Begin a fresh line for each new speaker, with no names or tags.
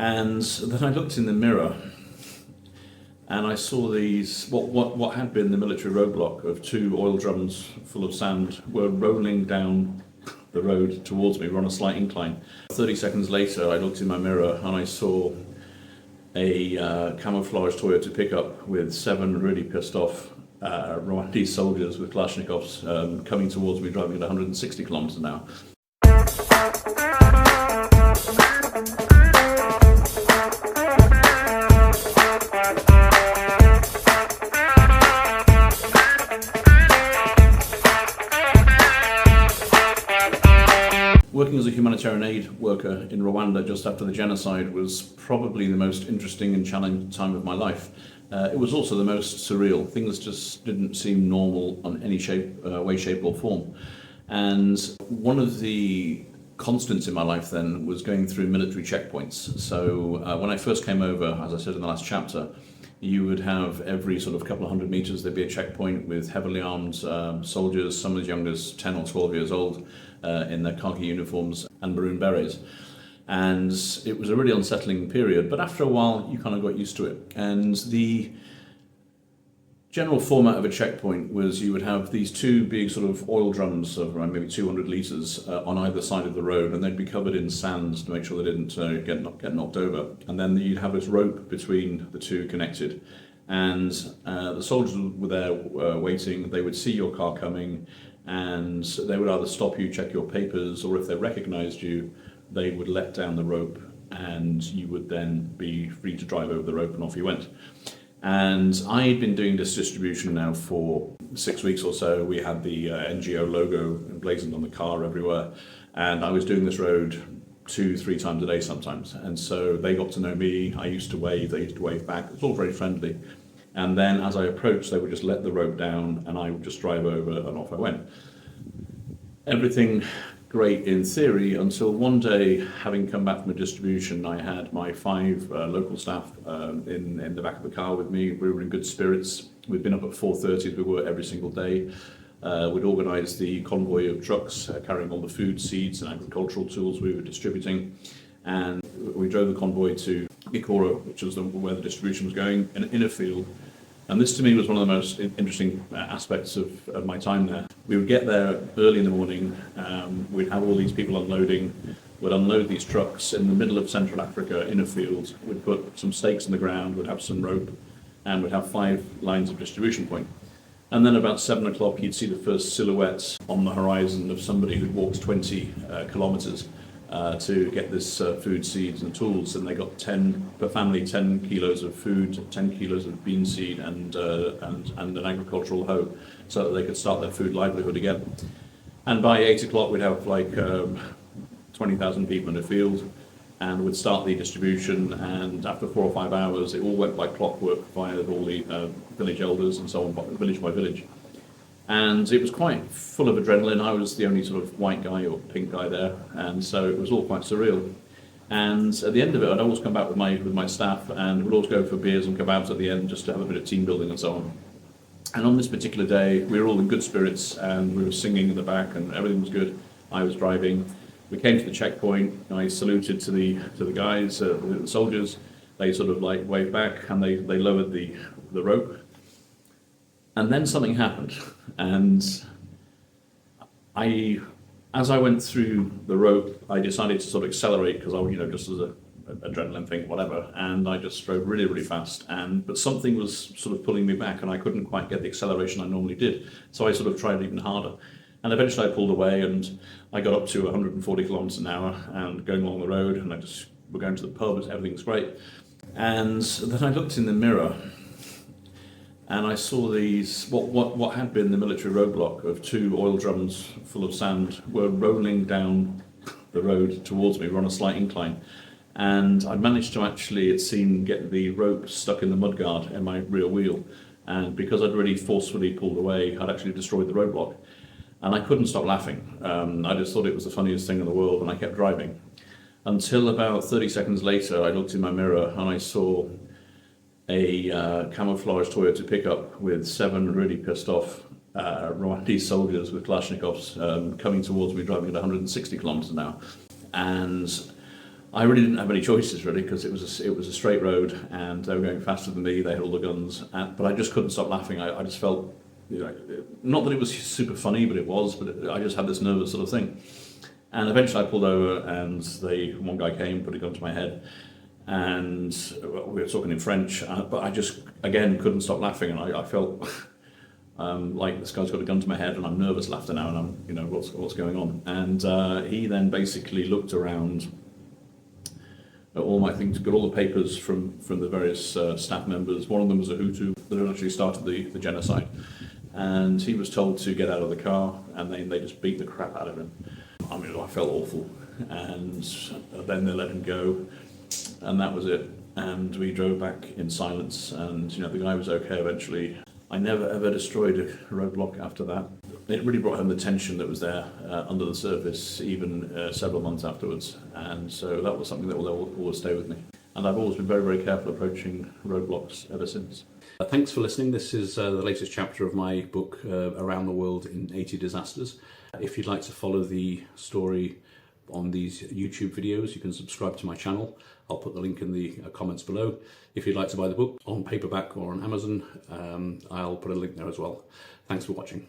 And then I looked in the mirror and I saw these, what had been the military roadblock of two oil drums full of sand were rolling down the road towards me. We're on a slight incline. 30 seconds later, I looked in my mirror and I saw a camouflage Toyota pickup with 7 really pissed off Rwandese soldiers with Kalashnikovs coming towards me, driving at 160 kilometers an hour. Working as a humanitarian aid worker in Rwanda just after the genocide was probably the most interesting and challenging time of my life. It was also the most surreal. Things just didn't seem normal on any way, shape or form. And one of the constants in my life then was going through military checkpoints. So when I first came over, as I said in the last chapter, you would have every sort of couple of hundred meters, there'd be a checkpoint with heavily armed soldiers, some as young as 10 or 12 years old, in their khaki uniforms and maroon berets. And it was a really unsettling period, but after a while you kind of got used to it. And the general format of a checkpoint was you would have these two big sort of oil drums of around maybe 200 litres on either side of the road, and they'd be covered in sand to make sure they didn't get knocked over. And then you'd have this rope between the two connected. And the soldiers were there waiting. They would see your car coming, and they would either stop you, check your papers, or if they recognised you, they would let down the rope and you would then be free to drive over the rope and off you went. And I'd been doing this distribution now for 6 weeks or so. We had the NGO logo emblazoned on the car everywhere, and I was doing this road 2-3 times a day sometimes. And so they got to know me. I used to wave, they used to wave back. It was all very friendly. And then as I approached, they would just let the rope down and I would just drive over and off I went. Everything great in theory until one day, having come back from a distribution, I had my 5 local staff in the back of the car with me. We were in good spirits. We'd been up at 4:30 as we were every single day. We'd organised the convoy of trucks carrying all the food, seeds and agricultural tools we were distributing. And we drove the convoy to Gikoro, which was where the distribution was going, in a field. And this to me was one of the most interesting aspects of my time there. We would get there early in the morning, we'd have all these people unloading, we'd unload these trucks in the middle of Central Africa in a field, we'd put some stakes in the ground, we'd have some rope, and we'd have 5 lines of distribution point. And then about 7 o'clock you'd see the first silhouettes on the horizon of somebody who'd walked 20 kilometres to get this food, seeds and tools, and they got 10 per family, 10 kilos of food, 10 kilos of bean seed and an agricultural hoe, so that they could start their food livelihood again. And by 8 o'clock we'd have like 20,000 people in a field, and we'd start the distribution, and after 4 or 5 hours it all went by clockwork via all the village elders and so on, village by village. And it was quite full of adrenaline. I was the only sort of white guy or pink guy there, and so it was all quite surreal. And at the end of it, I'd always come back with my staff, and we'd always go for beers and kebabs at the end just to have a bit of team building and so on. And on this particular day, we were all in good spirits, and we were singing in the back, and everything was good. I was driving. We came to the checkpoint. I saluted to the guys, the soldiers. They sort of like waved back, and they lowered the rope. And then something happened, and as I went through the rope, I decided to sort of accelerate because just as an adrenaline thing, whatever, and I just drove really, really fast. But something was sort of pulling me back, and I couldn't quite get the acceleration I normally did. So I sort of tried even harder, and eventually I pulled away, and I got up to 140 kilometers an hour, and going along the road, and we're going to the pub, everything's great. And then I looked in the mirror. And I saw these, what had been the military roadblock of 2 oil drums full of sand were rolling down the road towards me. We're on a slight incline. And I managed to actually, it seemed, get the rope stuck in the mudguard in my rear wheel. And because I'd really forcefully pulled away, I'd actually destroyed the roadblock. And I couldn't stop laughing. I just thought it was the funniest thing in the world, and I kept driving. Until about 30 seconds later, I looked in my mirror and I saw a camouflage Toyota pickup with 7 really pissed off Rwandese soldiers with Kalashnikovs coming towards me, driving at 160 kilometers an hour. And I really didn't have any choices really, because it was a straight road and they were going faster than me. They had all the guns, but I just couldn't stop laughing. I just felt, not that it was super funny, but it was. But I just had this nervous sort of thing. And eventually I pulled over, and one guy came, put a gun to my head, and we were talking in French. But I just again couldn't stop laughing, and I felt like this guy's got a gun to my head, and I'm nervous laughter now, and I'm what's going on. And he then basically looked around all my things, got all the papers from the various staff members. One of them was a Hutu that had actually started the genocide, and he was told to get out of the car, and they just beat the crap out of him. I mean, I felt awful, and then they let him go, and that was it. And we drove back in silence, and the guy was okay eventually. I never ever destroyed a roadblock after that. It really brought home the tension that was there under the surface, even several months afterwards. And so that was something that will always stay with me. And I've always been very, very careful approaching roadblocks ever since. Thanks for listening. This is the latest chapter of my book, Around the World in 80 Disasters. If you'd like to follow the story on these YouTube videos, you can subscribe to my channel. I'll put the link in the comments below. If you'd like to buy the book on paperback or on Amazon, I'll put a link there as well. Thanks for watching.